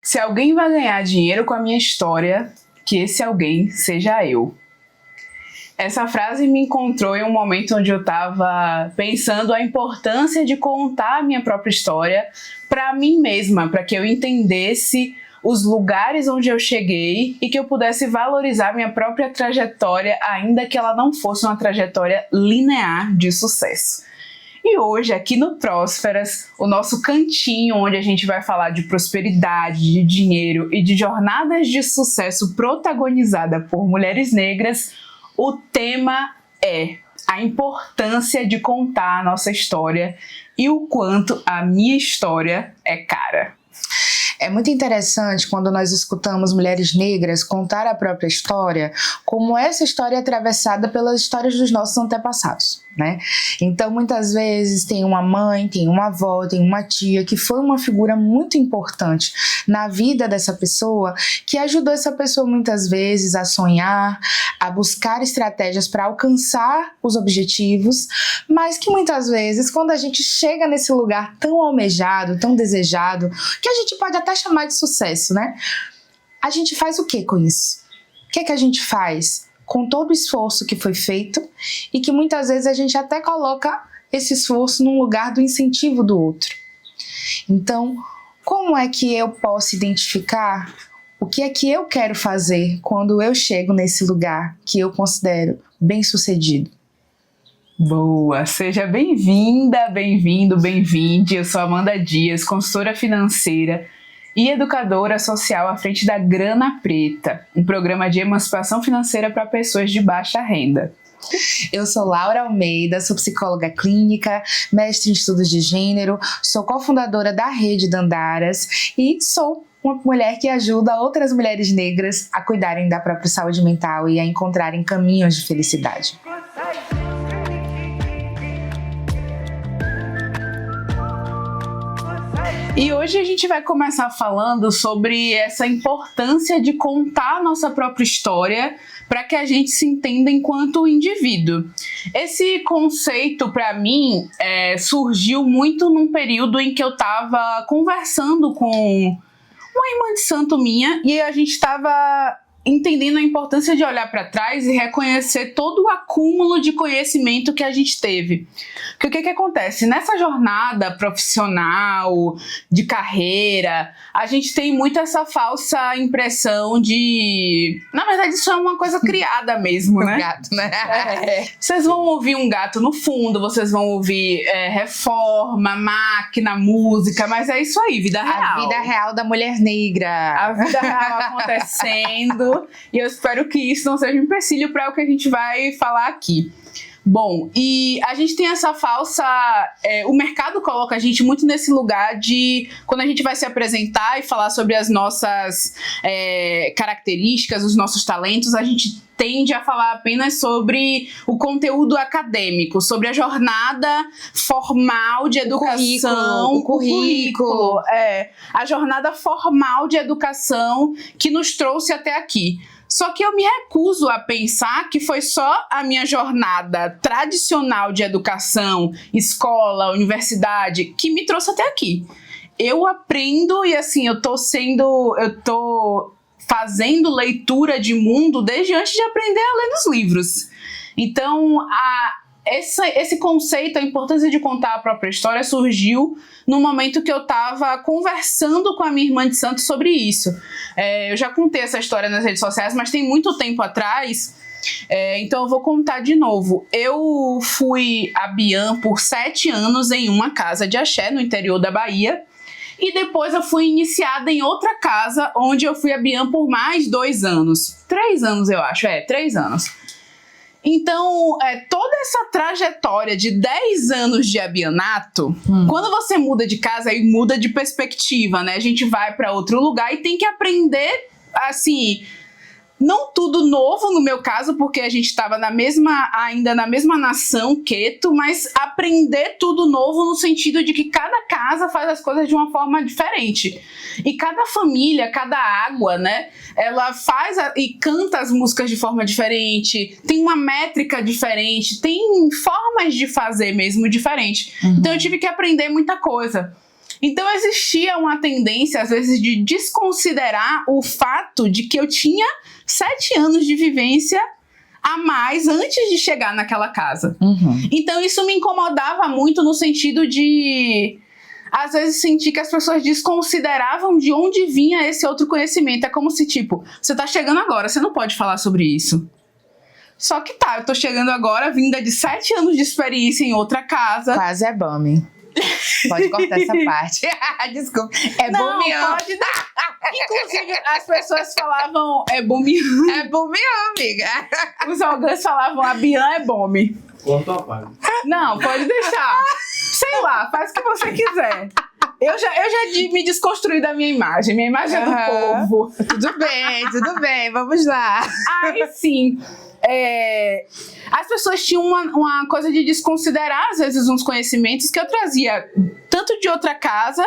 Se alguém vai ganhar dinheiro com a minha história, que esse alguém seja eu. Essa frase me encontrou em um momento onde eu estava pensando a importância de contar a minha própria história para mim mesma, para que eu entendesse os lugares onde eu cheguei e que eu pudesse valorizar minha própria trajetória, ainda que ela não fosse uma trajetória linear de sucesso. E hoje, aqui no Prósperas, o nosso cantinho onde a gente vai falar de prosperidade, de dinheiro e de jornadas de sucesso protagonizada por mulheres negras, o tema é a importância de contar a nossa história e o quanto a minha história é cara. É muito interessante quando nós escutamos mulheres negras contar a própria história, como essa história é atravessada pelas histórias dos nossos antepassados, né? Então, muitas vezes tem uma mãe, tem uma avó, tem uma tia que foi uma figura muito importante na vida dessa pessoa, que ajudou essa pessoa muitas vezes a sonhar, a buscar estratégias para alcançar os objetivos, mas que muitas vezes, quando a gente chega nesse lugar tão almejado, tão desejado, que a gente pode até chamar de sucesso, né? A gente faz o que com isso? O que é que a gente faz com todo o esforço que foi feito e que muitas vezes a gente até coloca esse esforço num lugar do incentivo do outro? Então, como é que eu posso identificar o que é que eu quero fazer quando eu chego nesse lugar que eu considero bem-sucedido? Boa! Seja bem-vinda, bem-vindo, bem-vinde. Eu sou Amanda Dias, consultora financeira e educadora social à frente da Grana Preta, um programa de emancipação financeira para pessoas de baixa renda. Eu sou Laura Almeida, sou psicóloga clínica, mestre em estudos de gênero, sou cofundadora da Rede Dandaras e sou uma mulher que ajuda outras mulheres negras a cuidarem da própria saúde mental e a encontrarem caminhos de felicidade. E hoje a gente vai começar falando sobre essa importância de contar a nossa própria história para que a gente se entenda enquanto indivíduo. Esse conceito, para mim, surgiu muito num período em que eu estava conversando com uma irmã de santo minha e a gente estava entendendo a importância de olhar para trás e reconhecer todo o acúmulo de conhecimento que a gente teve. Porque o que acontece? Nessa jornada profissional, de carreira, a gente tem muito essa falsa impressão de... Na verdade, isso é uma coisa criada mesmo, né? O gato, né? Vocês vão ouvir um gato no fundo, vocês vão ouvir reforma, máquina, música, mas é isso aí, vida real. A vida real da mulher negra. A vida real acontecendo. E eu espero que isso não seja um empecilho para o que a gente vai falar aqui. Bom, e a gente tem essa falsa... o mercado coloca a gente muito nesse lugar de... Quando a gente vai se apresentar e falar sobre as nossas características, os nossos talentos, a gente tende a falar apenas sobre o conteúdo acadêmico, sobre a jornada formal de educação. O currículo. A jornada formal de educação que nos trouxe até aqui. Só que eu me recuso a pensar que foi só a minha jornada tradicional de educação, escola, universidade, que me trouxe até aqui. Eu aprendo e assim, eu tô fazendo leitura de mundo desde antes de aprender a ler nos livros. Então, esse conceito, a importância de contar a própria história surgiu no momento que eu estava conversando com a minha irmã de santo sobre isso. Eu já contei essa história nas redes sociais, mas tem muito tempo atrás, então eu vou contar de novo. Eu fui a Bian por 7 anos em uma casa de axé no interior da Bahia, e depois eu fui iniciada em outra casa, onde eu fui a Bian por mais 2 anos. 3 anos, eu acho. 3 anos. Então, toda essa trajetória de 10 anos de abianato, quando você muda de casa e muda de perspectiva, né? A gente vai para outro lugar e tem que aprender, assim... Não tudo novo no meu caso, porque a gente estava ainda na mesma nação, Queto, mas aprender tudo novo no sentido de que cada casa faz as coisas de uma forma diferente. E cada família, cada água, né, ela faz e canta as músicas de forma diferente, tem uma métrica diferente, tem formas de fazer mesmo diferente. Então eu tive que aprender muita coisa. Então existia uma tendência, às vezes, de desconsiderar o fato de que eu tinha 7 anos de vivência a mais antes de chegar naquela casa. Então isso me incomodava muito no sentido de, às vezes, sentir que as pessoas desconsideravam de onde vinha esse outro conhecimento. É como se, tipo, você tá chegando agora, você não pode falar sobre isso. Só que tá, eu tô chegando agora, vinda de 7 anos de experiência em outra casa. Quase é Bami. Pode cortar essa parte. Desculpa. É Bumian. Pode dar. Inclusive, as pessoas falavam Bumian. É Bumian, amiga. Os orgãs falavam a Bian é Bomi. Corta a parte. Não, pode deixar. Sei lá, faz o que você quiser. Eu já me desconstruí da minha imagem. Minha imagem é do povo. Tudo bem, vamos lá. Aí sim. As pessoas tinham uma coisa de desconsiderar, às vezes, uns conhecimentos que eu trazia tanto de outra casa,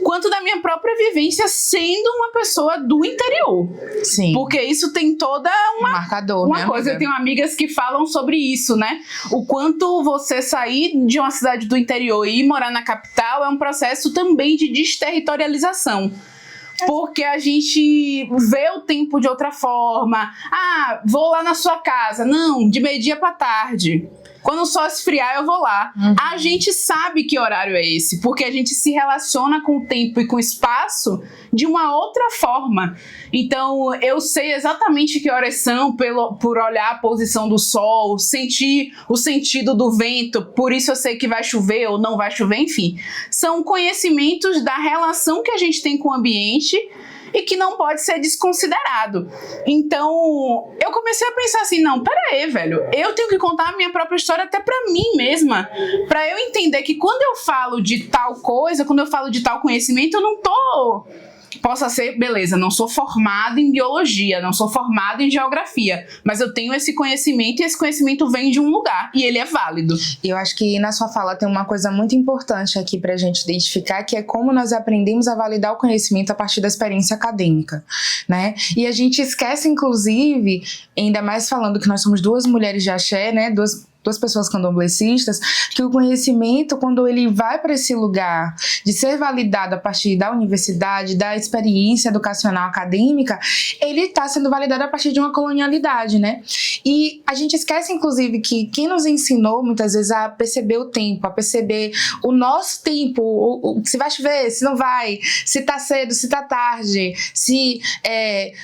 quanto da minha própria vivência sendo uma pessoa do interior. Sim. Porque isso tem toda marcador, uma coisa. Amiga? Eu tenho amigas que falam sobre isso, né? O quanto você sair de uma cidade do interior e ir morar na capital é um processo também de desterritorialização. Porque a gente vê o tempo de outra forma. Ah, vou lá na sua casa. Não, de meio-dia pra tarde. Quando o sol esfriar, eu vou lá. A gente sabe que horário é esse, porque a gente se relaciona com o tempo e com o espaço de uma outra forma. Então, eu sei exatamente que horas são por olhar a posição do sol, sentir o sentido do vento, por isso eu sei que vai chover ou não vai chover, enfim. São conhecimentos da relação que a gente tem com o ambiente e que não pode ser desconsiderado. Então, eu comecei a pensar assim, não, peraí, velho, eu tenho que contar a minha própria história até pra mim mesma, pra eu entender que quando eu falo de tal coisa, quando eu falo de tal conhecimento, eu não tô... Possa ser, beleza, não sou formada em biologia, não sou formada em geografia, mas eu tenho esse conhecimento e esse conhecimento vem de um lugar e ele é válido. E eu acho que na sua fala tem uma coisa muito importante aqui pra gente identificar, que é como nós aprendemos a validar o conhecimento a partir da experiência acadêmica, né? E a gente esquece, inclusive, ainda mais falando que nós somos 2 mulheres de axé, né? Duas pessoas candomblecistas, que o conhecimento, quando ele vai para esse lugar de ser validado a partir da universidade, da experiência educacional acadêmica, ele está sendo validado a partir de uma colonialidade, né? E a gente esquece, inclusive, que quem nos ensinou, muitas vezes, a perceber o tempo, a perceber o nosso tempo, se vai chover, se não vai, se tá cedo, se tá tarde, se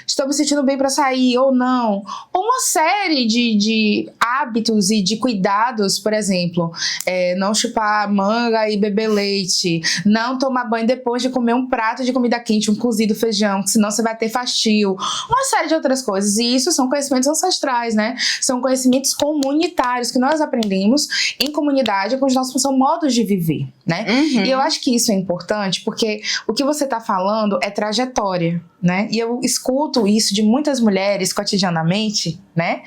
estou me sentindo bem para sair ou não. Uma série de hábitos e de cuidados, por exemplo, não chupar manga e beber leite, não tomar banho depois de comer um prato de comida quente, um cozido feijão, senão você vai ter fastio, uma série de outras coisas. E isso são conhecimentos ancestrais, né? São conhecimentos comunitários que nós aprendemos em comunidade com os nossos modos de viver, né? E eu acho que isso é importante porque o que você está falando é trajetória, né? E eu escuto isso de muitas mulheres cotidianamente, né?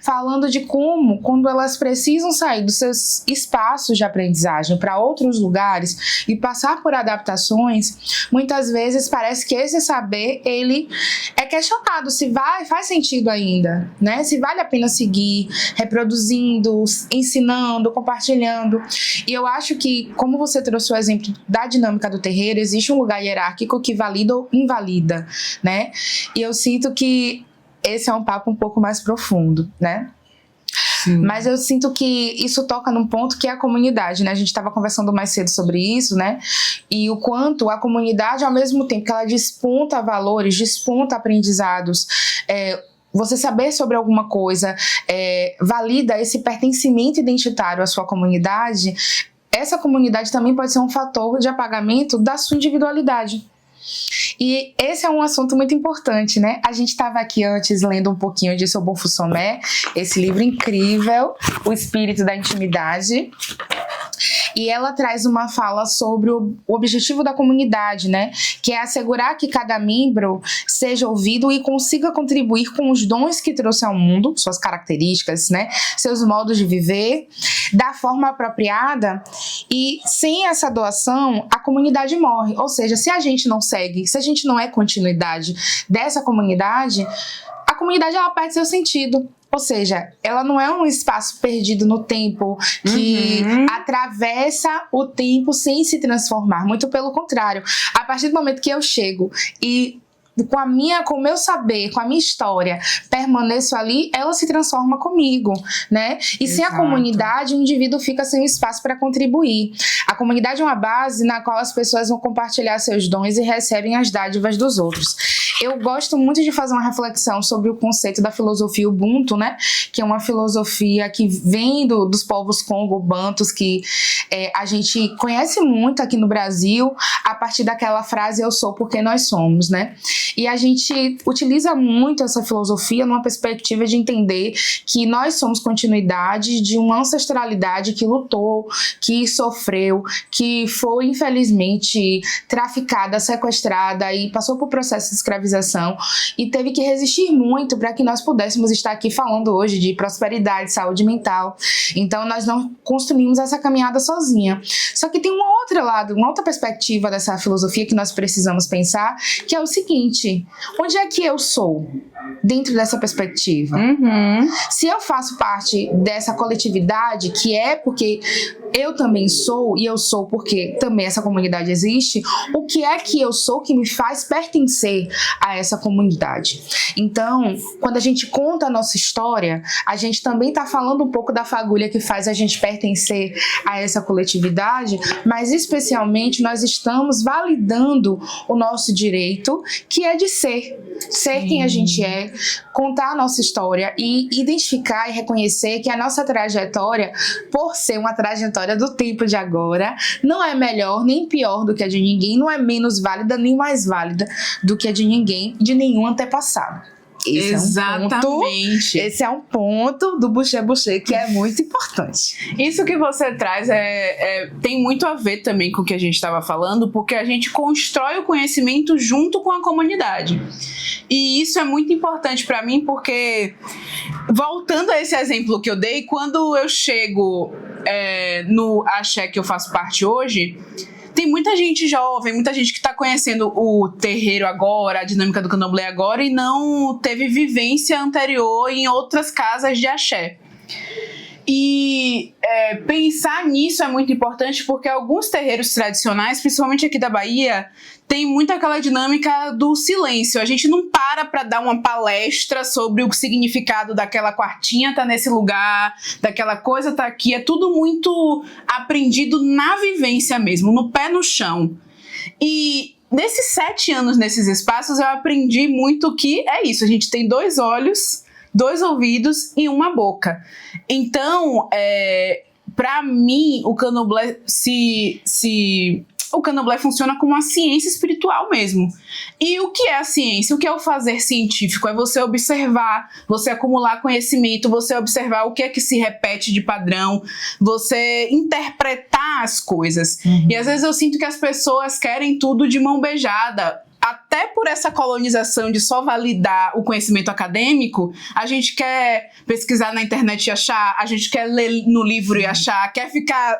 Falando de como, quando elas precisam sair dos seus espaços de aprendizagem para outros lugares e passar por adaptações, muitas vezes parece que esse saber, ele é questionado se faz sentido ainda, né? Se vale a pena seguir reproduzindo, ensinando, compartilhando. E eu acho que, como você trouxe o exemplo da dinâmica do terreiro, existe um lugar hierárquico que valida ou invalida, né? E eu sinto que esse é um papo um pouco mais profundo, né? Sim. Mas eu sinto que isso toca num ponto que é a comunidade, né? A gente estava conversando mais cedo sobre isso, né? E o quanto a comunidade, ao mesmo tempo que ela desponta valores, desponta aprendizados, você saber sobre alguma coisa, valida esse pertencimento identitário à sua comunidade, essa comunidade também pode ser um fator de apagamento da sua individualidade. E esse é um assunto muito importante, né? A gente estava aqui antes lendo um pouquinho de Sobonfu Somé, esse livro incrível, O Espírito da Intimidade. E ela traz uma fala sobre o objetivo da comunidade, né? Que é assegurar que cada membro seja ouvido e consiga contribuir com os dons que trouxe ao mundo, suas características, né? Seus modos de viver, da forma apropriada. E sem essa doação, a comunidade morre. Ou seja, se a gente não segue, se a gente não é continuidade dessa comunidade, a comunidade ela perde seu sentido. Ou seja, ela não é um espaço perdido no tempo que atravessa o tempo sem se transformar. Muito pelo contrário. A partir do momento que eu chego e com o meu saber, com a minha história, permaneço ali, ela se transforma comigo, né? E sem a comunidade, o indivíduo fica sem um espaço para contribuir. A comunidade é uma base na qual as pessoas vão compartilhar seus dons e recebem as dádivas dos outros. Eu gosto muito de fazer uma reflexão sobre o conceito da filosofia Ubuntu, né? Que é uma filosofia que vem dos povos Congo-Bantus, que a gente conhece muito aqui no Brasil, a partir daquela frase "eu sou porque nós somos", né? E a gente utiliza muito essa filosofia numa perspectiva de entender que nós somos continuidade de uma ancestralidade que lutou, que sofreu, que foi infelizmente traficada, sequestrada e passou por processo de escravização e teve que resistir muito para que nós pudéssemos estar aqui falando hoje de prosperidade, saúde mental. Então nós não construímos essa caminhada sozinha. Só que tem um outro lado, uma outra perspectiva dessa filosofia que nós precisamos pensar, que é o seguinte: onde é que eu sou dentro dessa perspectiva? Se eu faço parte dessa coletividade, que é porque eu também sou, e eu sou porque também essa comunidade existe, o que é que eu sou que me faz pertencer a essa comunidade? Então, quando a gente conta a nossa história, a gente também está falando um pouco da fagulha que faz a gente pertencer a essa coletividade, mas especialmente nós estamos validando o nosso direito, que é de ser quem a gente é, contar a nossa história e identificar e reconhecer que a nossa trajetória, por ser uma trajetória do tempo de agora, não é melhor nem pior do que a de ninguém, não é menos válida nem mais válida do que a de ninguém, de nenhum antepassado. Esse é um ponto do Boucher que é muito importante. Isso que você traz tem muito a ver também com o que a gente estava falando, porque a gente constrói o conhecimento junto com a comunidade. E isso é muito importante para mim, porque, voltando a esse exemplo que eu dei, quando eu chego no axé que eu faço parte hoje, tem muita gente jovem, muita gente que está conhecendo o terreiro agora, a dinâmica do candomblé agora, e não teve vivência anterior em outras casas de axé. E pensar nisso é muito importante, porque alguns terreiros tradicionais, principalmente aqui da Bahia, tem muito aquela dinâmica do silêncio. A gente não para dar uma palestra sobre o significado daquela quartinha tá nesse lugar, daquela coisa tá aqui. É tudo muito aprendido na vivência mesmo, no pé no chão. E nesses 7 anos nesses espaços eu aprendi muito que é isso. A gente tem 2 olhos, 2 ouvidos e uma boca. Então, para mim, o candomblé o candomblé funciona como uma ciência espiritual mesmo. E o que é a ciência? O que é o fazer científico? É você observar, você acumular conhecimento, você observar o que é que se repete de padrão, você interpretar as coisas. E às vezes eu sinto que as pessoas querem tudo de mão beijada. Até por essa colonização de só validar o conhecimento acadêmico, a gente quer pesquisar na internet e achar, a gente quer ler no livro e achar, quer ficar...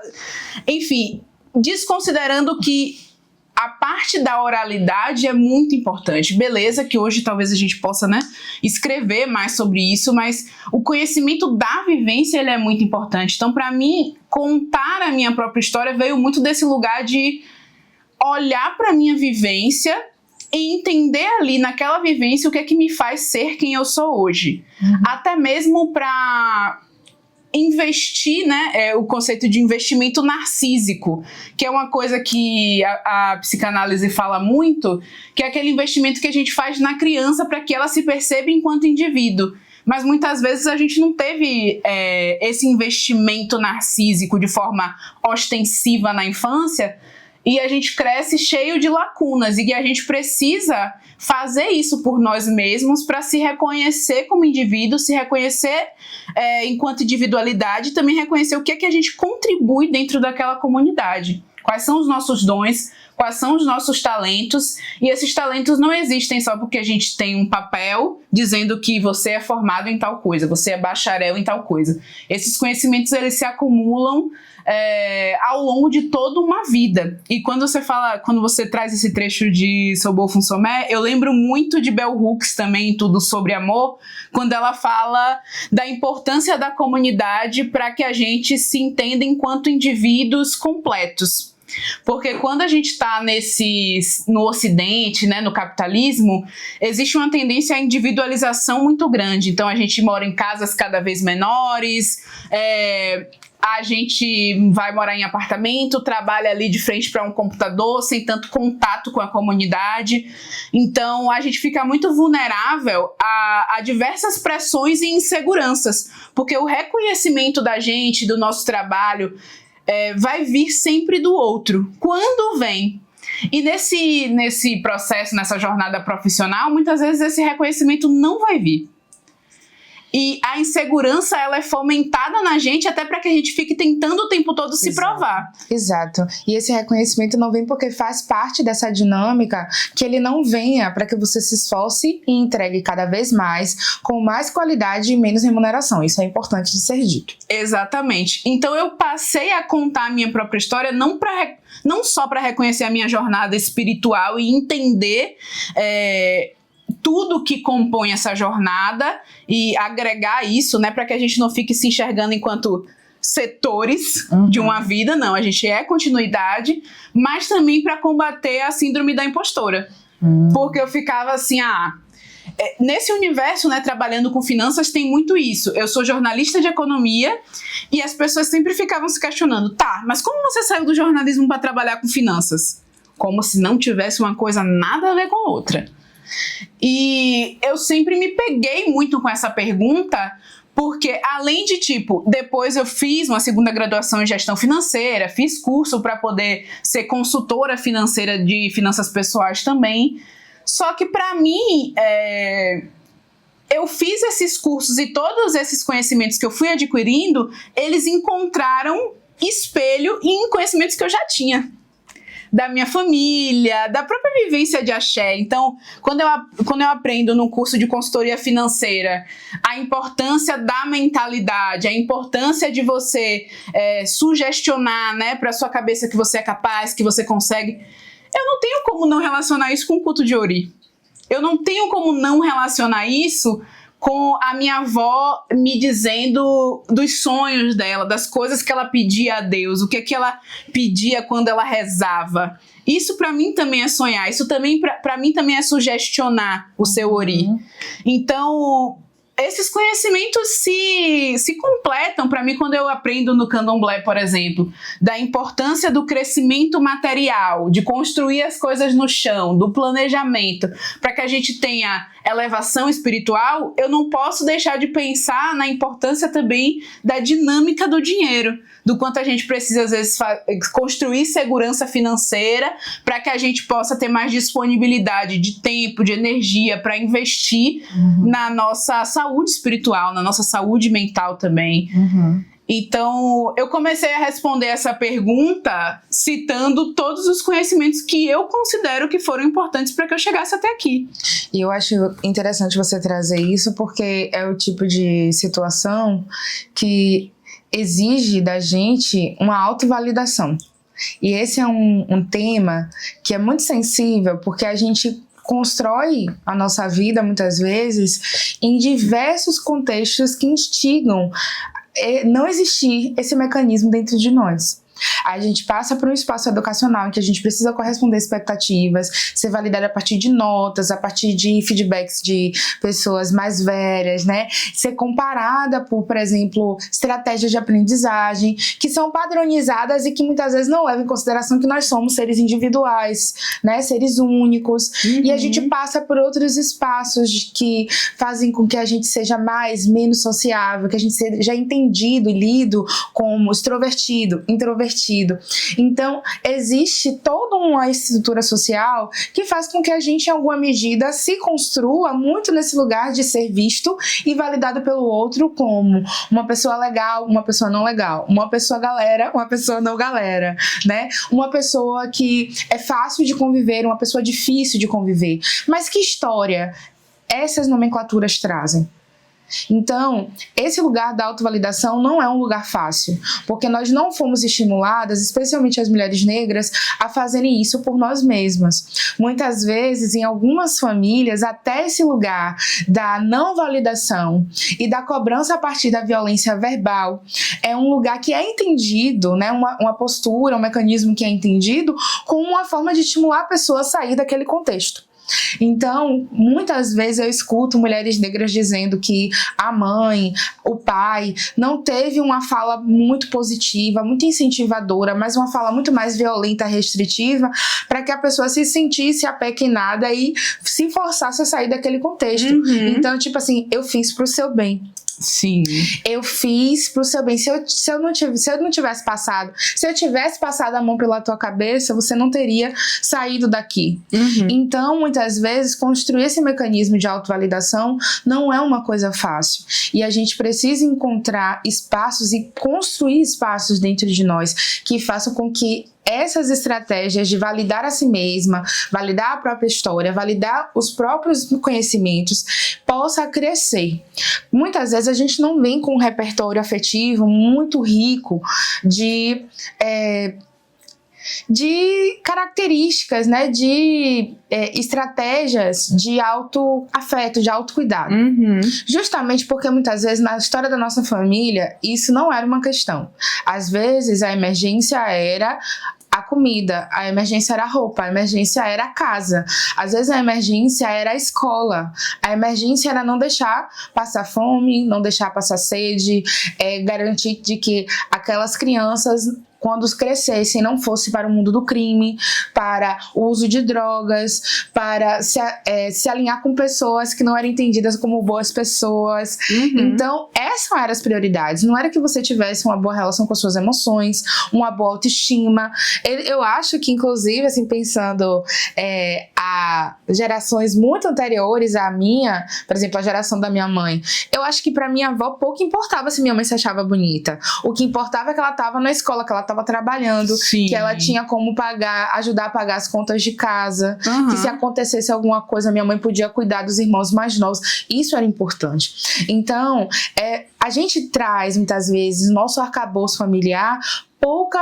Enfim, desconsiderando que a parte da oralidade é muito importante. Beleza que hoje talvez a gente possa, escrever mais sobre isso, mas o conhecimento da vivência ele é muito importante. Então, para mim, contar a minha própria história veio muito desse lugar de olhar para a minha vivência e entender ali naquela vivência o que é que me faz ser quem eu sou hoje. Até mesmo para investir, o conceito de investimento narcísico, que é uma coisa que a psicanálise fala muito, que é aquele investimento que a gente faz na criança para que ela se perceba enquanto indivíduo. Mas muitas vezes a gente não teve esse investimento narcísico de forma ostensiva na infância, e a gente cresce cheio de lacunas, e a gente precisa fazer isso por nós mesmos para se reconhecer como indivíduo, se reconhecer enquanto individualidade, e também reconhecer o que é que a gente contribui dentro daquela comunidade. Quais são os nossos dons, quais são os nossos talentos, e esses talentos não existem só porque a gente tem um papel dizendo que você é formado em tal coisa, você é bacharel em tal coisa. Esses conhecimentos, eles se acumulam ao longo de toda uma vida. E quando você traz esse trecho de Seu Beau Fonsomé, eu lembro muito de Bell Hooks também, Tudo Sobre Amor, quando ela fala da importância da comunidade para que a gente se entenda enquanto indivíduos completos. Porque quando a gente está no Ocidente, né, no capitalismo, existe uma tendência à individualização muito grande. Então a gente mora em casas cada vez menores, a gente vai morar em apartamento, trabalha ali de frente para um computador, sem tanto contato com a comunidade. Então a gente fica muito vulnerável a diversas pressões e inseguranças, porque o reconhecimento da gente, do nosso trabalho, vai vir sempre do outro, quando vem. E nesse processo, nessa jornada profissional, muitas vezes esse reconhecimento não vai vir. E a insegurança, ela é fomentada na gente até para que a gente fique tentando o tempo todo se provar. Exato. E esse reconhecimento não vem porque faz parte dessa dinâmica, que ele não venha para que você se esforce e entregue cada vez mais, com mais qualidade e menos remuneração. Isso é importante de ser dito. Exatamente. Então eu passei a contar a minha própria história não só para reconhecer a minha jornada espiritual e entender tudo que compõe essa jornada e agregar isso, né, para que a gente não fique se enxergando enquanto setores de uma vida. Não, a gente é continuidade, mas também para combater a síndrome da impostora. Porque eu ficava assim, nesse universo, né, trabalhando com finanças, tem muito isso. Eu sou jornalista de economia e as pessoas sempre ficavam se questionando, mas como você saiu do jornalismo para trabalhar com finanças? Como se não tivesse uma coisa nada a ver com outra. E eu sempre me peguei muito com essa pergunta, porque além de, depois eu fiz uma segunda graduação em gestão financeira, fiz curso para poder ser consultora financeira de finanças pessoais também. Só que para mim, eu fiz esses cursos e todos esses conhecimentos que eu fui adquirindo, eles encontraram espelho em conhecimentos que eu já tinha. Da minha família, da própria vivência de axé. Então, quando eu aprendo no curso de consultoria financeira a importância da mentalidade, a importância de você sugestionar, né, para sua cabeça que você é capaz, que você consegue, eu não tenho como não relacionar isso com o culto de Ori. Eu não tenho como não relacionar isso com a minha avó me dizendo dos sonhos dela, das coisas que ela pedia a Deus, o que ela pedia quando ela rezava. Isso para mim também é sonhar, isso também para mim também é sugestionar o seu Ori. Então, esses conhecimentos se completam para mim quando eu aprendo no candomblé, por exemplo, da importância do crescimento material, de construir as coisas no chão, do planejamento, para que a gente tenha elevação espiritual. Eu não posso deixar de pensar na importância também da dinâmica do dinheiro, do quanto a gente precisa, às vezes, construir segurança financeira para que a gente possa ter mais disponibilidade de tempo, de energia para investir na nossa saúde espiritual, na nossa saúde mental também. Então, eu comecei a responder essa pergunta citando todos os conhecimentos que eu considero que foram importantes para que eu chegasse até aqui. E eu acho interessante você trazer isso, porque é o tipo de situação que exige da gente uma autovalidação. E esse é um tema que é muito sensível, porque a gente constrói a nossa vida, muitas vezes, em diversos contextos que instigam não existir esse mecanismo dentro de nós. A gente passa por um espaço educacional em que a gente precisa corresponder a expectativas, ser validada a partir de notas, a partir de feedbacks de pessoas mais velhas, né? Ser comparada por exemplo, estratégias de aprendizagem que são padronizadas e que muitas vezes não levam em consideração que nós somos seres individuais, né? Seres únicos. E a gente passa por outros espaços que fazem com que a gente seja menos sociável, que a gente seja entendido e lido como extrovertido, introvertido, invertido. Então, existe toda uma estrutura social que faz com que a gente, em alguma medida, se construa muito nesse lugar de ser visto e validado pelo outro como uma pessoa legal, uma pessoa não legal, uma pessoa galera, uma pessoa não galera, né? Uma pessoa que é fácil de conviver, uma pessoa difícil de conviver. Mas que história essas nomenclaturas trazem? Então, esse lugar da autovalidação não é um lugar fácil, porque nós não fomos estimuladas, especialmente as mulheres negras, a fazerem isso por nós mesmas. Muitas vezes, em algumas famílias, até esse lugar da não validação e da cobrança a partir da violência verbal é um lugar que é entendido, né, uma postura, um mecanismo que é entendido como uma forma de estimular a pessoa a sair daquele contexto. Então, muitas vezes eu escuto mulheres negras dizendo que a mãe, o pai, não teve uma fala muito positiva, muito incentivadora, mas uma fala muito mais violenta, restritiva, para que a pessoa se sentisse apequenada e se forçasse a sair daquele contexto. Então, tipo assim, eu fiz pro seu bem. Sim. Eu fiz pro seu bem. Se eu não tivesse passado, se eu tivesse passado a mão pela tua cabeça, você não teria saído daqui. Então, muitas vezes, construir esse mecanismo de autovalidação não é uma coisa fácil. E a gente precisa encontrar espaços e construir espaços dentro de nós que façam com que essas estratégias de validar a si mesma, validar a própria história, validar os próprios conhecimentos, possa crescer. Muitas vezes a gente não vem com um repertório afetivo muito rico de características, né, de estratégias de autoafeto, de autocuidado. Justamente porque muitas vezes na história da nossa família isso não era uma questão. Às vezes a emergência era a comida, a emergência era a roupa, a emergência era a casa, às vezes a emergência era a escola, a emergência era não deixar passar fome, não deixar passar sede, garantir de que aquelas crianças, quando crescessem, não fosse para o mundo do crime, para o uso de drogas, para se alinhar com pessoas que não eram entendidas como boas pessoas. Então, essas eram as prioridades. Não era que você tivesse uma boa relação com as suas emoções, uma boa autoestima. Eu acho que, inclusive, assim, pensando a gerações muito anteriores à minha, por exemplo, a geração da minha mãe, eu acho que para minha avó pouco importava se minha mãe se achava bonita. O que importava é que ela estava na escola, que ela estava trabalhando, que ela tinha como ajudar a pagar as contas de casa, que se acontecesse alguma coisa, minha mãe podia cuidar dos irmãos mais novos. Isso era importante. Então, a gente traz, muitas vezes, no nosso arcabouço familiar, pouca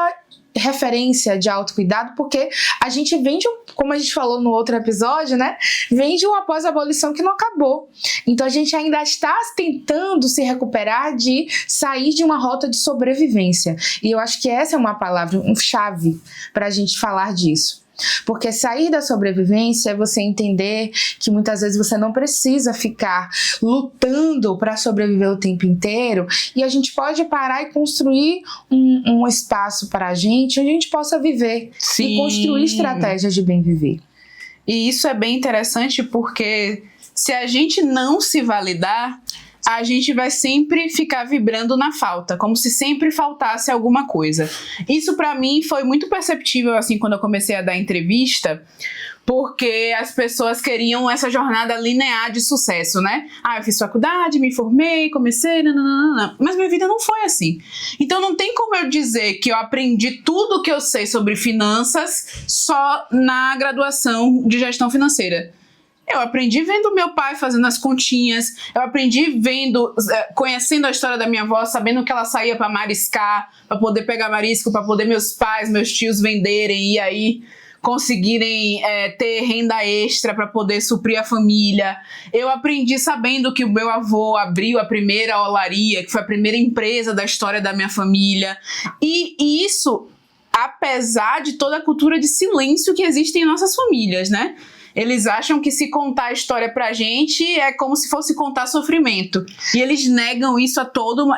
referência de autocuidado, porque a gente vem como a gente falou no outro episódio, né? Vem de uma pós-abolição que não acabou. Então a gente ainda está tentando se recuperar de sair de uma rota de sobrevivência. E eu acho que essa é uma palavra, chave para a gente falar disso. Porque sair da sobrevivência é você entender que muitas vezes você não precisa ficar lutando para sobreviver o tempo inteiro, e a gente pode parar e construir um espaço para a gente onde a gente possa viver e construir estratégias de bem viver. E isso é bem interessante porque se a gente não se validar, a gente vai sempre ficar vibrando na falta, como se sempre faltasse alguma coisa. Isso para mim foi muito perceptível assim quando eu comecei a dar entrevista, porque as pessoas queriam essa jornada linear de sucesso, né? Eu fiz faculdade, me formei, comecei, nananana, mas minha vida não foi assim. Então não tem como eu dizer que eu aprendi tudo o que eu sei sobre finanças só na graduação de gestão financeira. Eu aprendi vendo meu pai fazendo as continhas, eu aprendi conhecendo a história da minha avó, sabendo que ela saía para mariscar, para poder pegar marisco, para poder meus pais, meus tios venderem e aí conseguirem ter renda extra para poder suprir a família. Eu aprendi sabendo que o meu avô abriu a primeira olaria, que foi a primeira empresa da história da minha família. E isso, apesar de toda a cultura de silêncio que existe em nossas famílias, né? Eles acham que se contar a história pra gente é como se fosse contar sofrimento. E eles negam isso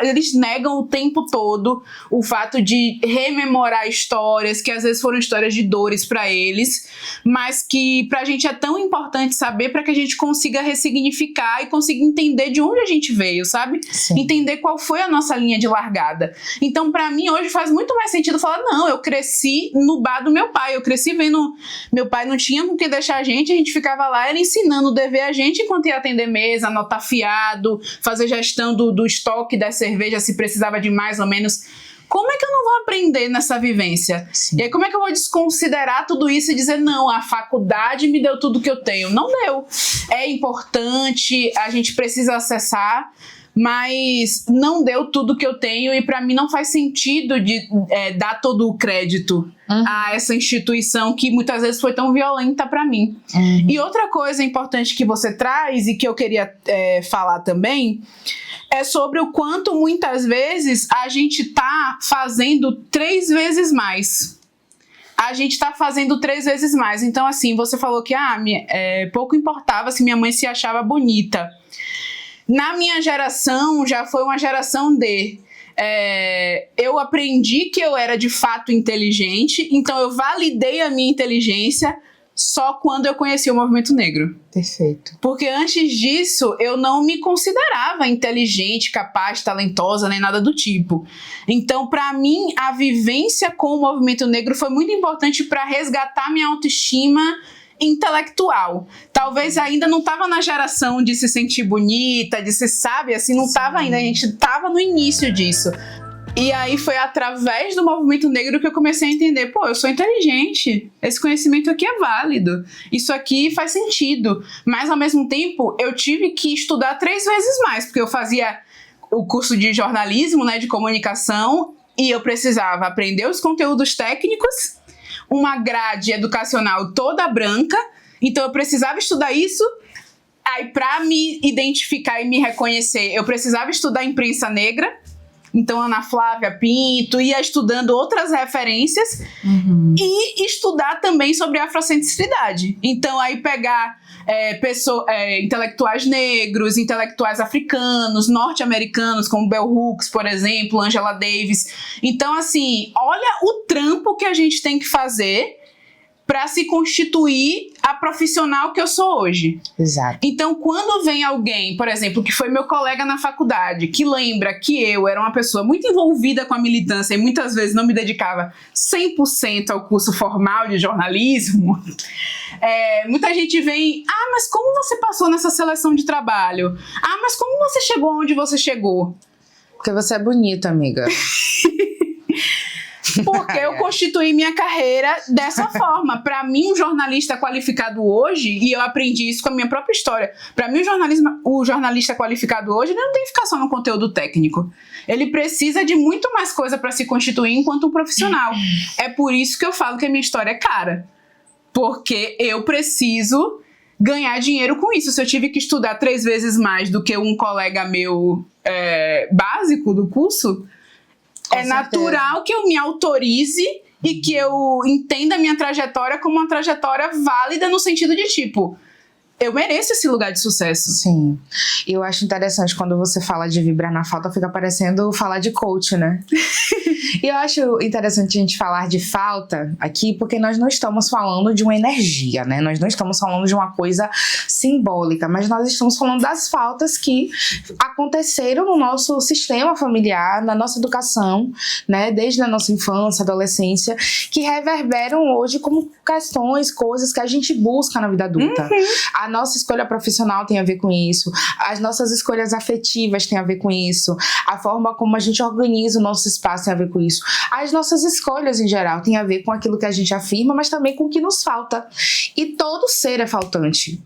eles negam o tempo todo o fato de rememorar histórias que às vezes foram histórias de dores pra eles, mas que pra gente é tão importante saber para que a gente consiga ressignificar e consiga entender de onde a gente veio, sabe? Sim. Entender qual foi a nossa linha de largada. Então, pra mim, hoje faz muito mais sentido falar, não, eu cresci no bar do meu pai, eu cresci vendo, meu pai não tinha com que deixar a gente ficava lá, ele ensinando o dever a gente enquanto ia atender mesa, anotar fiado, fazer gestão do estoque da cerveja, se precisava de mais ou menos. Como é que eu não vou aprender nessa vivência? Sim. E aí, como é que eu vou desconsiderar tudo isso e dizer, não, a faculdade me deu tudo que eu tenho? Não deu. É importante, a gente precisa acessar, mas não deu tudo que eu tenho e pra mim não faz sentido de dar todo o crédito a essa instituição que muitas vezes foi tão violenta pra mim. E outra coisa importante que você traz e que eu queria falar também é sobre o quanto muitas vezes a gente tá fazendo 3 vezes mais. A gente tá fazendo 3 vezes mais. Então, assim, você falou que pouco importava se minha mãe se achava bonita. Na minha geração, já foi uma geração eu aprendi que eu era de fato inteligente, então eu validei a minha inteligência só quando eu conheci o movimento negro. Perfeito. Porque antes disso, eu não me considerava inteligente, capaz, talentosa, nem nada do tipo. Então, para mim, a vivência com o movimento negro foi muito importante para resgatar minha autoestima intelectual. Talvez ainda não estava na geração de se sentir bonita, de se sabe, assim, não estava ainda, a gente estava no início disso. E aí foi através do movimento negro que eu comecei a entender, pô, eu sou inteligente, esse conhecimento aqui é válido, isso aqui faz sentido, mas ao mesmo tempo eu tive que estudar 3 vezes mais, porque eu fazia o curso de jornalismo, né, de comunicação, e eu precisava aprender os conteúdos técnicos, uma grade educacional toda branca, então eu precisava estudar isso. Aí, para me identificar e me reconhecer, eu precisava estudar imprensa negra. Então, Ana Flávia Pinto, ia estudando outras referências e estudar também sobre afrocentricidade. Então, aí pegar intelectuais negros, intelectuais africanos, norte-americanos, como Bell Hooks, por exemplo, Angela Davis. Então, assim, olha o trampo que a gente tem que fazer para se constituir a profissional que eu sou hoje. Exato. Então, quando vem alguém, por exemplo, que foi meu colega na faculdade, que lembra que eu era uma pessoa muito envolvida com a militância e muitas vezes não me dedicava 100% ao curso formal de jornalismo, muita gente vem, mas como você passou nessa seleção de trabalho? Mas como você chegou onde você chegou? Porque você é bonita, amiga. Porque eu constituí minha carreira dessa forma. Para mim, um jornalista qualificado hoje, e eu aprendi isso com a minha própria história, para mim o jornalista qualificado hoje ele não tem que ficar só no conteúdo técnico. Ele precisa de muito mais coisa para se constituir enquanto um profissional. É por isso que eu falo que a minha história é cara. Porque eu preciso ganhar dinheiro com isso. Se eu tive que estudar 3 vezes mais do que um colega meu básico do curso, é natural que eu me autorize e que eu entenda a minha trajetória como uma trajetória válida no sentido de tipo, eu mereço esse lugar de sucesso. Sim. E eu acho interessante quando você fala de vibrar na falta, fica parecendo falar de coach, né? E eu acho interessante a gente falar de falta aqui, porque nós não estamos falando de uma energia, né? Nós não estamos falando de uma coisa simbólica, mas nós estamos falando das faltas que aconteceram no nosso sistema familiar, na nossa educação, né? Desde a nossa infância, adolescência, que reverberam hoje como questões, coisas que a gente busca na vida adulta. A nossa escolha profissional tem a ver com isso, as nossas escolhas afetivas têm a ver com isso, a forma como a gente organiza o nosso espaço tem a ver com isso, as nossas escolhas em geral têm a ver com aquilo que a gente afirma, mas também com o que nos falta. E todo ser é faltante.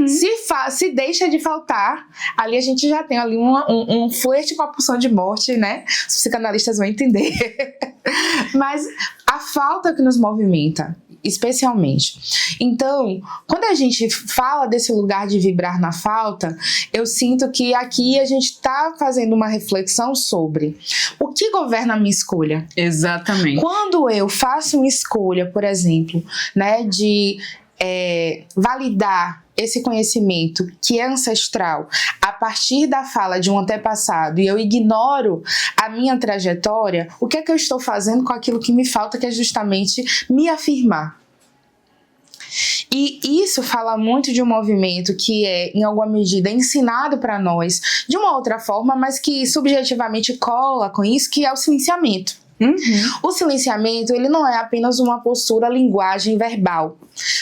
Se deixa de faltar, ali a gente já tem ali um flerte com a pulsão de morte, né? Os psicanalistas vão entender. Mas a falta que nos movimenta, especialmente. Então, quando a gente fala desse lugar de vibrar na falta, eu sinto que aqui a gente está fazendo uma reflexão sobre o que governa a minha escolha. Exatamente. Quando eu faço uma escolha, por exemplo, né, de validar esse conhecimento que é ancestral a partir da fala de um antepassado e eu ignoro a minha trajetória, o que é que eu estou fazendo com aquilo que me falta, que é justamente me afirmar? E isso fala muito de um movimento que é, em alguma medida, ensinado para nós de uma outra forma, mas que subjetivamente cola com isso, que é o silenciamento. O silenciamento, ele não é apenas uma postura, linguagem verbal.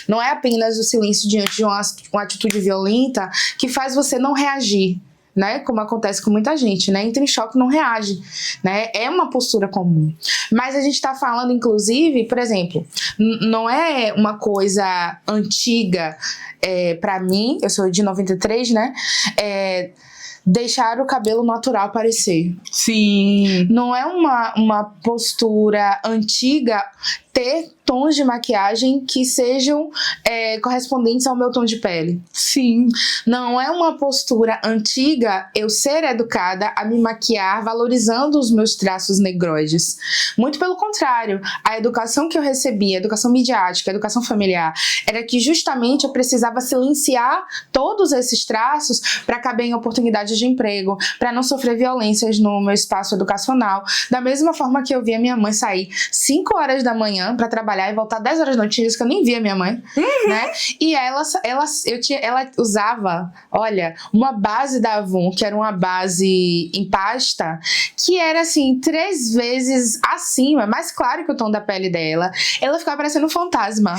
Não é apenas o silêncio diante de uma atitude violenta que faz você não reagir, né? Como acontece com muita gente, né? Entra em choque e não reage, né? É uma postura comum. Mas a gente está falando, inclusive, por exemplo, não é uma coisa antiga para mim, eu sou de 93, né? Deixar o cabelo natural aparecer. Sim. Não é uma postura antiga ter tons de maquiagem que sejam correspondentes ao meu tom de pele. Sim. Não é uma postura antiga eu ser educada a me maquiar valorizando os meus traços negroides. Muito pelo contrário, a educação que eu recebi, a educação midiática, a educação familiar, era que justamente eu precisava silenciar todos esses traços para caber em oportunidades de emprego, para não sofrer violências no meu espaço educacional. Da mesma forma que eu via minha mãe sair 5 horas da manhã para trabalhar e voltar 10 horas da noite, isso que eu nem via minha mãe, né? E ela usava, olha, uma base da Avon, que era uma base em pasta, que era assim, 3 vezes acima, mais claro que o tom da pele dela. Ela ficava parecendo um fantasma.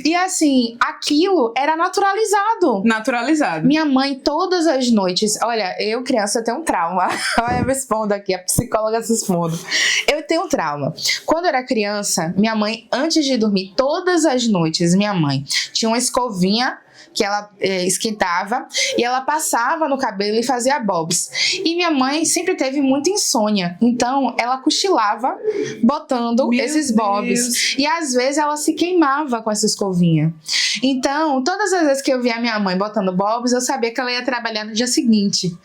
E assim, aquilo era naturalizado. Naturalizado. Minha mãe, todas as noites, olha, eu criança tenho um trauma. Olha, eu me expondo aqui, a psicóloga se expondo. Eu tenho um trauma. Quando eu era criança, minha mãe, antes de dormir, todas as noites, minha mãe tinha uma escovinha que ela esquentava e ela passava no cabelo e fazia bobs. E minha mãe sempre teve muita insônia, então ela cochilava botando esses bobs. E às vezes ela se queimava com essa escovinha. Então, todas as vezes que eu via minha mãe botando bobs, eu sabia que ela ia trabalhar no dia seguinte.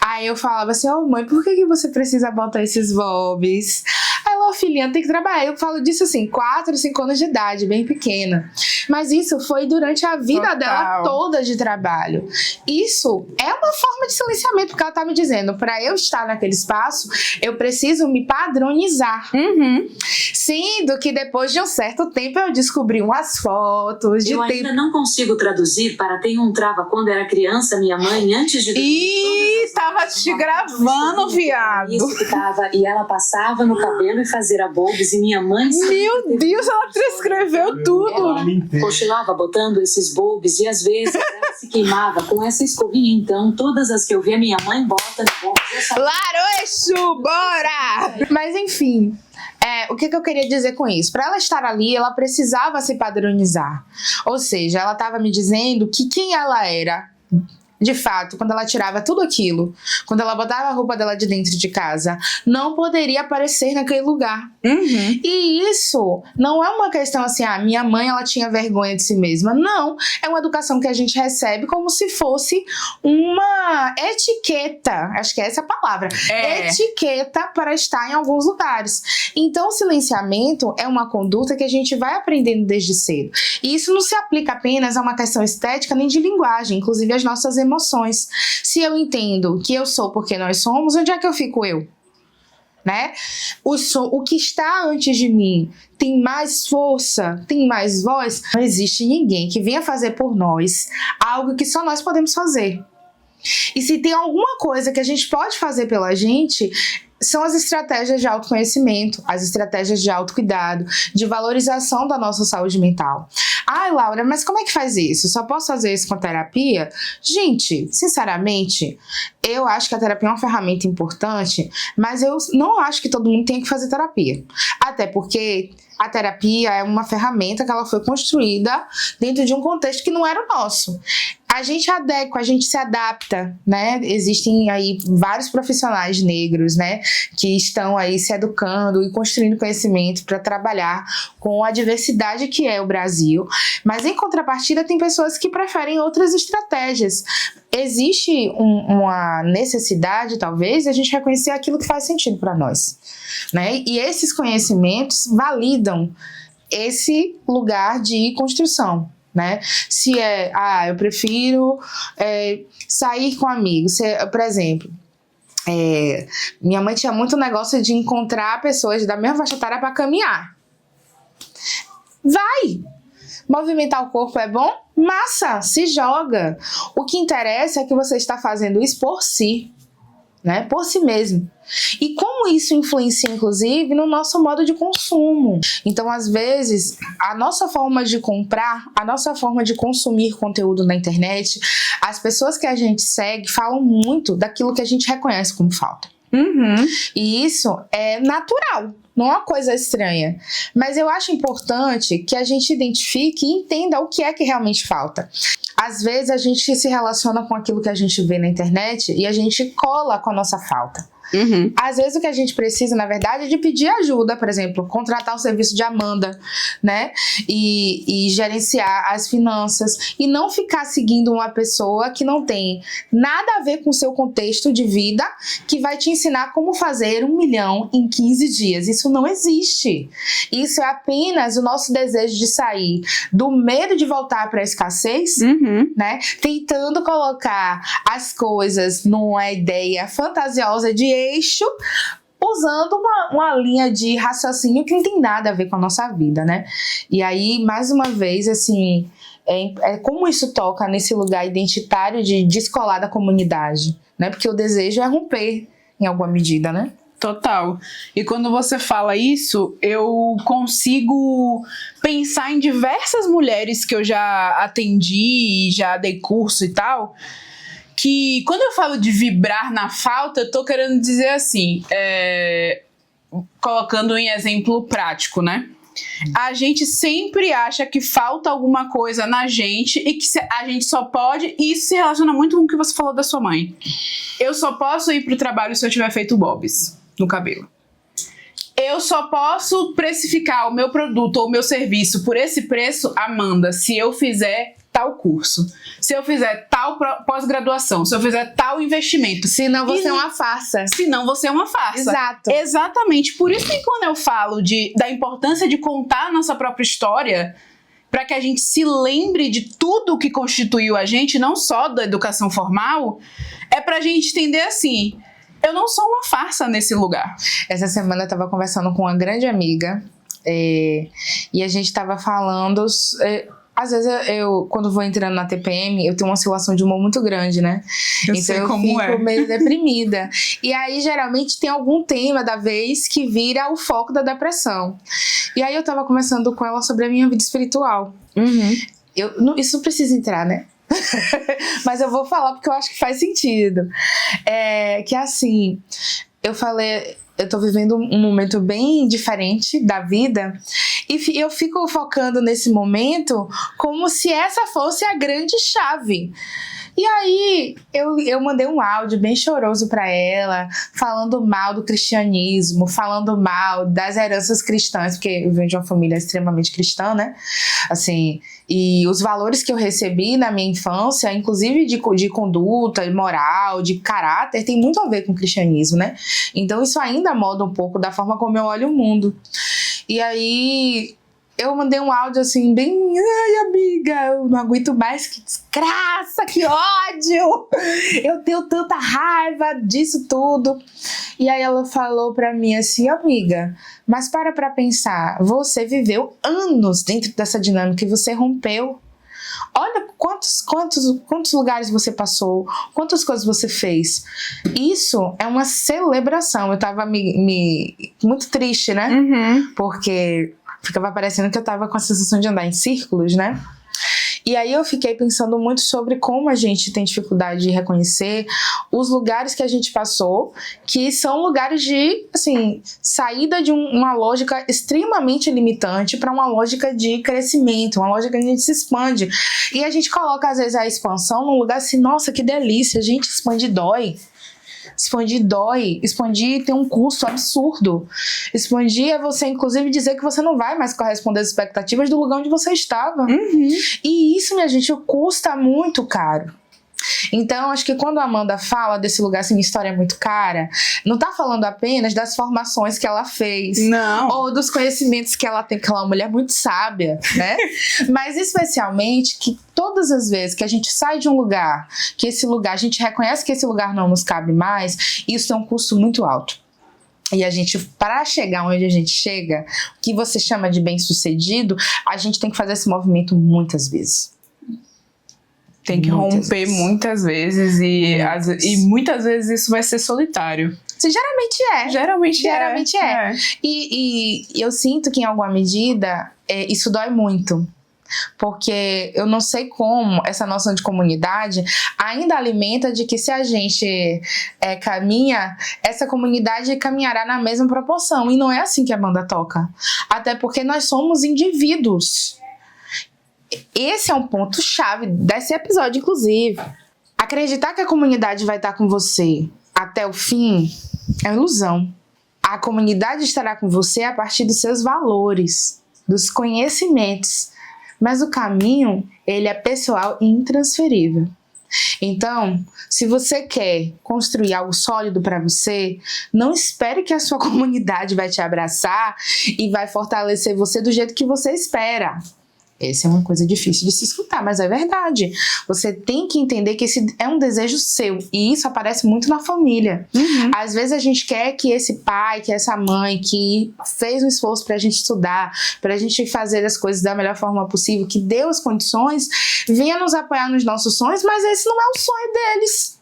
Aí eu falava assim, mãe, por que você precisa botar esses bobs? Aí ela, filhinha, tem que trabalhar. Eu falo disso assim, 4, 5 anos de idade, bem pequena. Mas isso foi durante a vida dela toda de trabalho. Isso é uma forma de silenciamento, porque ela tá me dizendo, para eu estar naquele espaço, eu preciso me padronizar. Sendo que depois de um certo tempo eu descobri umas fotos de ainda não consigo traduzir para tem um trava quando era criança, minha mãe, antes de... Ih, tava te gravando, viado. Isso que tava, e ela passava no cabelo e fazia bobs, e minha mãe... Meu Deus, ela transcreveu tudo. Ela cochilava botando esses bobs e às vezes ela se queimava com essa escovinha. Então, todas as que eu via minha mãe bota no bobs. Laroeixo, bora! Mas enfim... o que eu queria dizer com isso? Para ela estar ali, ela precisava se padronizar. Ou seja, ela estava me dizendo que quem ela era, de fato, quando ela tirava tudo aquilo, quando ela botava a roupa dela de dentro de casa, não poderia aparecer naquele lugar. E isso não é uma questão assim, minha mãe ela tinha vergonha de si mesma. Não, é uma educação que a gente recebe como se fosse uma etiqueta, acho que é essa a palavra, etiqueta para estar em alguns lugares. Então o silenciamento é uma conduta que a gente vai aprendendo desde cedo. E isso não se aplica apenas a uma questão estética nem de linguagem, inclusive as nossas emoções. Se eu entendo que eu sou porque nós somos, onde é que eu fico eu? Né? O que está antes de mim tem mais força, tem mais voz. Não existe ninguém que venha fazer por nós algo que só nós podemos fazer. E se tem alguma coisa que a gente pode fazer pela gente, são as estratégias de autoconhecimento, as estratégias de autocuidado, de valorização da nossa saúde mental. Ai, Laura, mas como é que faz isso? Só posso fazer isso com terapia? Gente, sinceramente, eu acho que a terapia é uma ferramenta importante, mas eu não acho que todo mundo tenha que fazer terapia. Até porque a terapia é uma ferramenta que ela foi construída dentro de um contexto que não era o nosso. A gente adequa, a gente se adapta, né? Existem aí vários profissionais negros, né? Que estão aí se educando e construindo conhecimento para trabalhar com a diversidade que é o Brasil. Mas em contrapartida tem pessoas que preferem outras estratégias. Existe uma necessidade, talvez, de a gente reconhecer aquilo que faz sentido para nós, né? E esses conhecimentos validam esse lugar de construção, né? Se eu prefiro sair com amigos. Por exemplo, minha mãe tinha muito negócio de encontrar pessoas da mesma faixa etária para caminhar. Vai! Movimentar o corpo é bom? Massa! Se joga! O que interessa é que você está fazendo isso por si, né? Por si mesmo. E como isso influencia, inclusive, no nosso modo de consumo. Então, às vezes, a nossa forma de comprar, a nossa forma de consumir conteúdo na internet, as pessoas que a gente segue falam muito daquilo que a gente reconhece como falta. E isso é natural, não é uma coisa estranha. Mas eu acho importante que a gente identifique e entenda o que é que realmente falta. Às vezes a gente se relaciona com aquilo que a gente vê na internet e a gente cola com a nossa falta. Às vezes o que a gente precisa, na verdade, é de pedir ajuda, por exemplo, contratar o serviço de Amanda, né? E gerenciar as finanças e não ficar seguindo uma pessoa que não tem nada a ver com o seu contexto de vida, que vai te ensinar como fazer 1 milhão em 15 dias. Isso não existe. Isso é apenas o nosso desejo de sair do medo de voltar para a escassez, né? Tentando colocar as coisas numa ideia fantasiosa de eixo, usando uma linha de raciocínio que não tem nada a ver com a nossa vida, né? E aí, mais uma vez, assim, como isso toca nesse lugar identitário de descolar da comunidade, né? Porque o desejo é romper em alguma medida, né? Total. E quando você fala isso, eu consigo pensar em diversas mulheres que eu já atendi e já dei curso e tal, que quando eu falo de vibrar na falta, eu tô querendo dizer assim, colocando em exemplo prático, né? A gente sempre acha que falta alguma coisa na gente e que a gente só pode, e isso se relaciona muito com o que você falou da sua mãe. Eu só posso ir pro trabalho se eu tiver feito bobs no cabelo. Eu só posso precificar o meu produto ou o meu serviço por esse preço, Amanda, se eu fizer tal curso, se eu fizer tal pós-graduação, se eu fizer tal investimento. Senão você é uma farsa. Senão você é uma farsa. Exato. Exatamente. Por isso que quando eu falo da importância de contar a nossa própria história, para que a gente se lembre de tudo que constituiu a gente, não só da educação formal, é pra gente entender assim, eu não sou uma farsa nesse lugar. Essa semana eu tava conversando com uma grande amiga e a gente tava falando... Às vezes quando vou entrando na TPM, eu tenho uma oscilação de humor muito grande, né? Eu sei como fico meio deprimida. E aí, geralmente, tem algum tema da vez que vira o foco da depressão. E aí, eu tava conversando com ela sobre a minha vida espiritual. Isso não precisa entrar, né? Mas eu vou falar porque eu acho que faz sentido. Que assim, eu falei... Eu tô vivendo um momento bem diferente da vida e eu fico focando nesse momento como se essa fosse a grande chave. E aí, eu mandei um áudio bem choroso pra ela, falando mal do cristianismo, falando mal das heranças cristãs, porque eu venho de uma família extremamente cristã, né? Assim, e os valores que eu recebi na minha infância, inclusive de conduta, moral, de caráter, tem muito a ver com o cristianismo, né? Então, isso ainda molda um pouco da forma como eu olho o mundo. E aí... eu mandei um áudio assim, bem... ai, amiga, eu não aguento mais, que desgraça, que ódio! Eu tenho tanta raiva disso tudo. E aí ela falou pra mim assim, amiga, mas para pensar, você viveu anos dentro dessa dinâmica e você rompeu. Olha quantos lugares você passou, quantas coisas você fez. Isso é uma celebração. Eu tava muito triste, né? Porque... ficava parecendo que eu tava com a sensação de andar em círculos, né? E aí eu fiquei pensando muito sobre como a gente tem dificuldade de reconhecer os lugares que a gente passou, que são lugares de, assim, saída de uma lógica extremamente limitante para uma lógica de crescimento, uma lógica que a gente se expande. E a gente coloca, às vezes, a expansão num lugar assim, nossa, que delícia, gente, expandir dói. Expandir dói, expandir tem um custo absurdo. Expandir é você, inclusive, dizer que você não vai mais corresponder às expectativas do lugar onde você estava. E isso, minha gente, custa muito caro. Então, acho que quando a Amanda fala desse lugar, assim, minha história é muito cara, não tá falando apenas das formações que ela fez. Não. Ou dos conhecimentos que ela tem, porque ela é uma mulher muito sábia, né? Mas especialmente que todas as vezes que a gente sai de um lugar, que esse lugar, a gente reconhece que esse lugar não nos cabe mais, isso tem um custo muito alto. E a gente, para chegar onde a gente chega, o que você chama de bem-sucedido, a gente tem que fazer esse movimento muitas vezes. Tem que romper muitas vezes e muitas vezes isso vai ser solitário. Geralmente é. Geralmente é. E eu sinto que em alguma medida isso dói muito. Porque eu não sei como essa noção de comunidade ainda alimenta de que se a gente caminha, essa comunidade caminhará na mesma proporção. E não é assim que a banda toca. Até porque nós somos indivíduos. Esse é um ponto-chave desse episódio, inclusive. Acreditar que a comunidade vai estar com você até o fim é uma ilusão. A comunidade estará com você a partir dos seus valores, dos conhecimentos. Mas o caminho, ele é pessoal e intransferível. Então, se você quer construir algo sólido para você, não espere que a sua comunidade vai te abraçar e vai fortalecer você do jeito que você espera. Essa é uma coisa difícil de se escutar, mas é verdade. Você tem que entender que esse é um desejo seu. E isso aparece muito na família. Às vezes a gente quer que esse pai, que essa mãe, que fez um esforço pra gente estudar, pra gente fazer as coisas da melhor forma possível, que deu as condições, venha nos apoiar nos nossos sonhos, mas esse não é o sonho deles.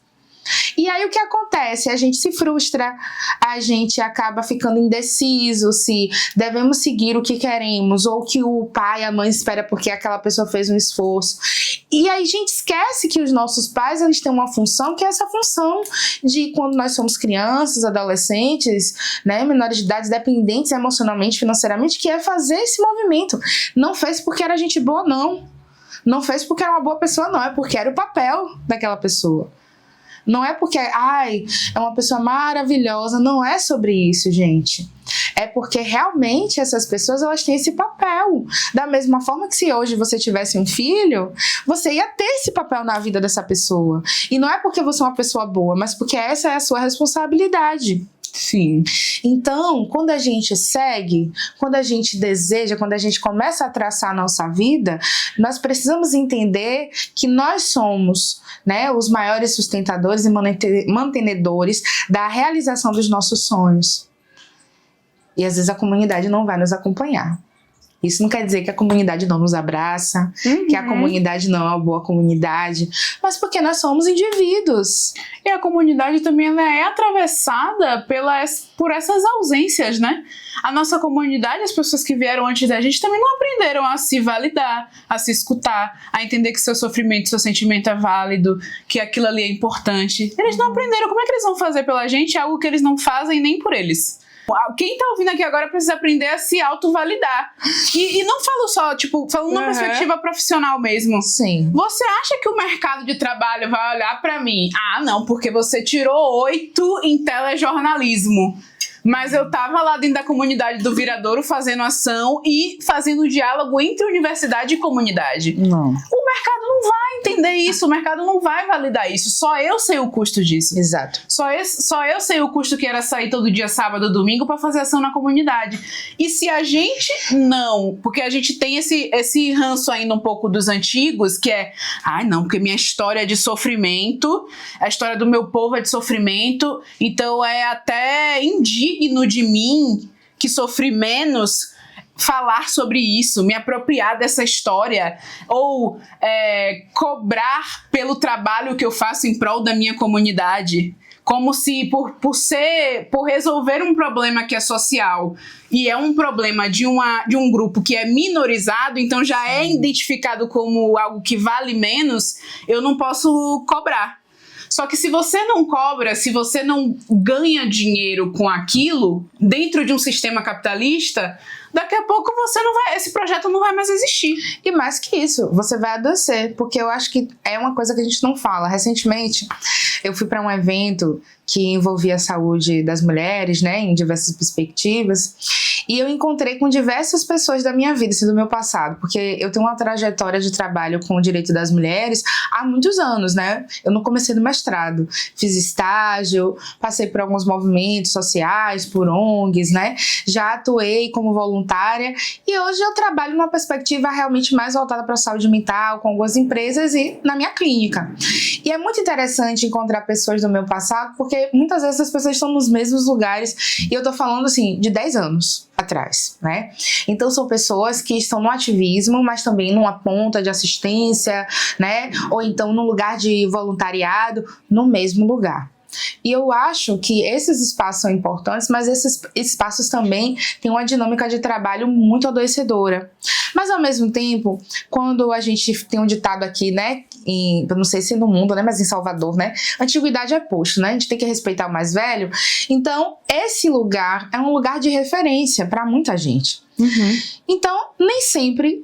E aí o que acontece? A gente se frustra, a gente acaba ficando indeciso se devemos seguir o que queremos ou o que o pai, a mãe espera porque aquela pessoa fez um esforço. E aí a gente esquece que os nossos pais, eles têm uma função que é essa função de quando nós somos crianças, adolescentes, né, menores de idade, dependentes emocionalmente, financeiramente, que é fazer esse movimento. Não fez porque era gente boa, não. Não fez porque era uma boa pessoa, não. É porque era o papel daquela pessoa. Não é porque, é uma pessoa maravilhosa. Não é sobre isso, gente. É porque realmente essas pessoas, elas têm esse papel. Da mesma forma que se hoje você tivesse um filho, você ia ter esse papel na vida dessa pessoa. E não é porque você é uma pessoa boa, mas porque essa é a sua responsabilidade. Sim. Então, quando a gente segue, quando a gente deseja, quando a gente começa a traçar a nossa vida, nós precisamos entender que nós somos, né, os maiores sustentadores e mantenedores da realização dos nossos sonhos. E às vezes a comunidade não vai nos acompanhar. Isso não quer dizer que a comunidade não nos abraça, que a comunidade não é uma boa comunidade, mas porque nós somos indivíduos. E a comunidade também ela é atravessada por essas ausências, né? A nossa comunidade, as pessoas que vieram antes da gente também não aprenderam a se validar, a se escutar, a entender que seu sofrimento, seu sentimento é válido, que aquilo ali é importante. Eles não aprenderam. Como é que eles vão fazer pela gente algo que eles não fazem nem por eles? Quem tá ouvindo aqui agora precisa aprender a se autovalidar. E não falo só, falando numa perspectiva profissional mesmo. Sim. Você acha que o mercado de trabalho vai olhar pra mim? Ah, não, porque você tirou 8 em telejornalismo. Mas eu tava lá dentro da comunidade do Viradouro fazendo ação e fazendo diálogo entre universidade e comunidade. Não. O mercado não vai entender isso, o mercado não vai validar isso. Só eu sei o custo disso. Exato. Só eu sei o custo que era sair todo dia, sábado, domingo, pra fazer ação na comunidade. E se a gente não, porque a gente tem esse ranço ainda um pouco dos antigos, que é, não, porque minha história é de sofrimento, a história do meu povo é de sofrimento, então é até indigno de mim, que sofri menos, falar sobre isso, me apropriar dessa história, ou cobrar pelo trabalho que eu faço em prol da minha comunidade. Como se por resolver um problema que é social e é um problema de um grupo que é minorizado, então já é identificado como algo que vale menos, eu não posso cobrar. Só que se você não cobra, se você não ganha dinheiro com aquilo, dentro de um sistema capitalista, daqui a pouco esse projeto não vai mais existir. E mais que isso, você vai adoecer, porque eu acho que é uma coisa que a gente não fala. Recentemente, eu fui para um evento que envolvia a saúde das mulheres, né, em diversas perspectivas, E eu encontrei com diversas pessoas da minha vida, assim, do meu passado, porque eu tenho uma trajetória de trabalho com o direito das mulheres há muitos anos, né? Eu não comecei no mestrado, fiz estágio, passei por alguns movimentos sociais, por ONGs, né? Já atuei como voluntária e hoje eu trabalho numa perspectiva realmente mais voltada para a saúde mental, com algumas empresas e na minha clínica. E é muito interessante encontrar pessoas do meu passado, porque muitas vezes as pessoas estão nos mesmos lugares e eu tô falando assim de 10 anos atrás, né? Então são pessoas que estão no ativismo, mas também numa ponta de assistência, né? Ou então no lugar de voluntariado, no mesmo lugar. E eu acho que esses espaços são importantes, mas esses espaços também têm uma dinâmica de trabalho muito adoecedora. Mas ao mesmo tempo, quando a gente tem um ditado aqui, né, eu não sei se no mundo, né, mas em Salvador, né, antiguidade é posto, né, a gente tem que respeitar o mais velho. Então, esse lugar é um lugar de referência para muita gente. Então, nem sempre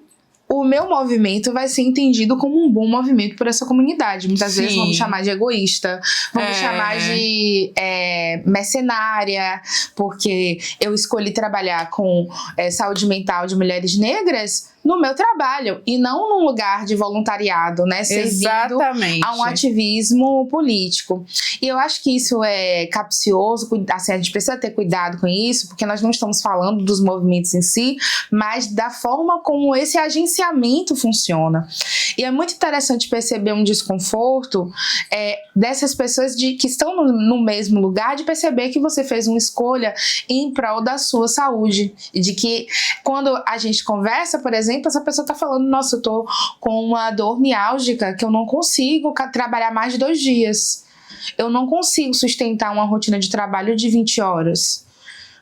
o meu movimento vai ser entendido como um bom movimento por essa comunidade. Muitas vezes vão me chamar de egoísta, vão me chamar de mercenária, porque eu escolhi trabalhar com saúde mental de mulheres negras no meu trabalho e não num lugar de voluntariado, né? Servindo a um ativismo político. E eu acho que isso é capcioso, assim, a gente precisa ter cuidado com isso, porque nós não estamos falando dos movimentos em si, mas da forma como esse agenciamento funciona. E é muito interessante perceber um desconforto dessas pessoas que estão no mesmo lugar, de perceber que você fez uma escolha em prol da sua saúde. E de que quando a gente conversa, por exemplo, essa pessoa está falando, nossa, eu tô com uma dor miálgica que eu não consigo trabalhar mais de 2 dias. Eu não consigo sustentar uma rotina de trabalho de 20 horas.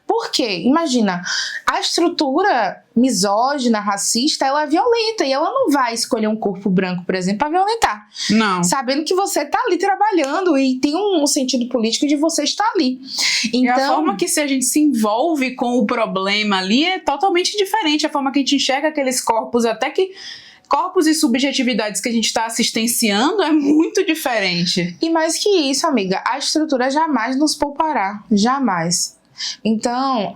Por quê? Imagina, a estrutura misógina, racista, ela é violenta e ela não vai escolher um corpo branco, por exemplo, para violentar. Não. Sabendo que você tá ali trabalhando e tem um sentido político de você estar ali. Então, e a forma que a gente se envolve com o problema ali é totalmente diferente. A forma que a gente enxerga aqueles corpos, até que corpos e subjetividades que a gente está assistenciando é muito diferente. E mais que isso, amiga, a estrutura jamais nos poupará. Jamais. Então,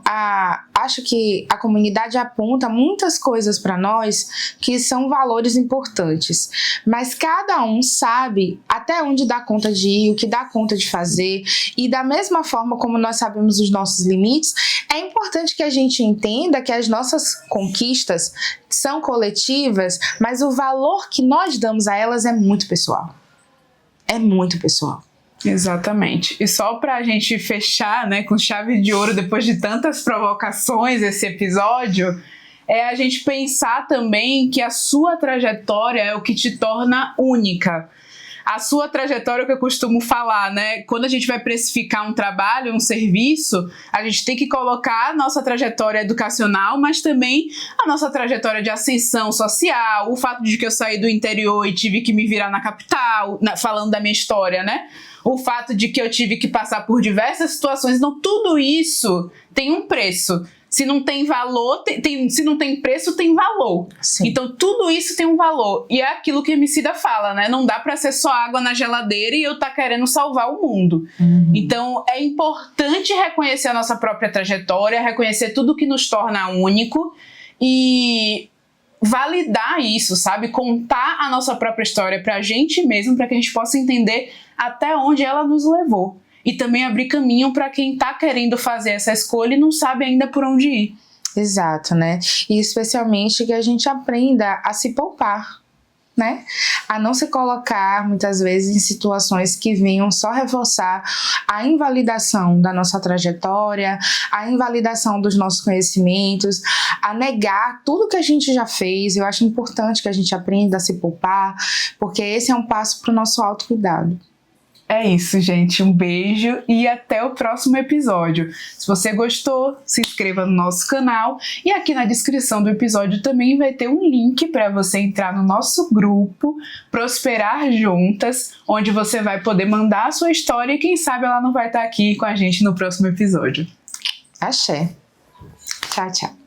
acho que a comunidade aponta muitas coisas para nós que são valores importantes, mas cada um sabe até onde dá conta de ir, o que dá conta de fazer, e da mesma forma como nós sabemos os nossos limites, é importante que a gente entenda que as nossas conquistas são coletivas, mas o valor que nós damos a elas é muito pessoal. É muito pessoal. Exatamente. E só pra gente fechar, né, com chave de ouro, depois de tantas provocações esse episódio, é a gente pensar também que a sua trajetória é o que te torna única. A sua trajetória é o que eu costumo falar, né? Quando a gente vai precificar um trabalho, um serviço, a gente tem que colocar a nossa trajetória educacional, mas também a nossa trajetória de ascensão social, o fato de que eu saí do interior e tive que me virar na capital, falando da minha história, né? O fato de que eu tive que passar por diversas situações. Então, tudo isso tem um preço. Se não tem valor, se não tem preço, tem valor. Sim. Então, tudo isso tem um valor. E é aquilo que a Emicida fala, né? Não dá pra ser só água na geladeira e eu tá querendo salvar o mundo. Então, é importante reconhecer a nossa própria trajetória, reconhecer tudo que nos torna único e validar isso, sabe? Contar a nossa própria história pra gente mesmo, pra que a gente possa entender até onde ela nos levou. E também abrir caminho para quem está querendo fazer essa escolha e não sabe ainda por onde ir. Exato, né? E especialmente que a gente aprenda a se poupar, né? A não se colocar, muitas vezes, em situações que venham só reforçar a invalidação da nossa trajetória, a invalidação dos nossos conhecimentos, a negar tudo que a gente já fez. Eu acho importante que a gente aprenda a se poupar, porque esse é um passo para o nosso autocuidado. É isso, gente. Um beijo e até o próximo episódio. Se você gostou, se inscreva no nosso canal e aqui na descrição do episódio também vai ter um link para você entrar no nosso grupo Prosperar Juntas, onde você vai poder mandar a sua história e quem sabe ela não vai estar aqui com a gente no próximo episódio. Axé. Tchau, tchau.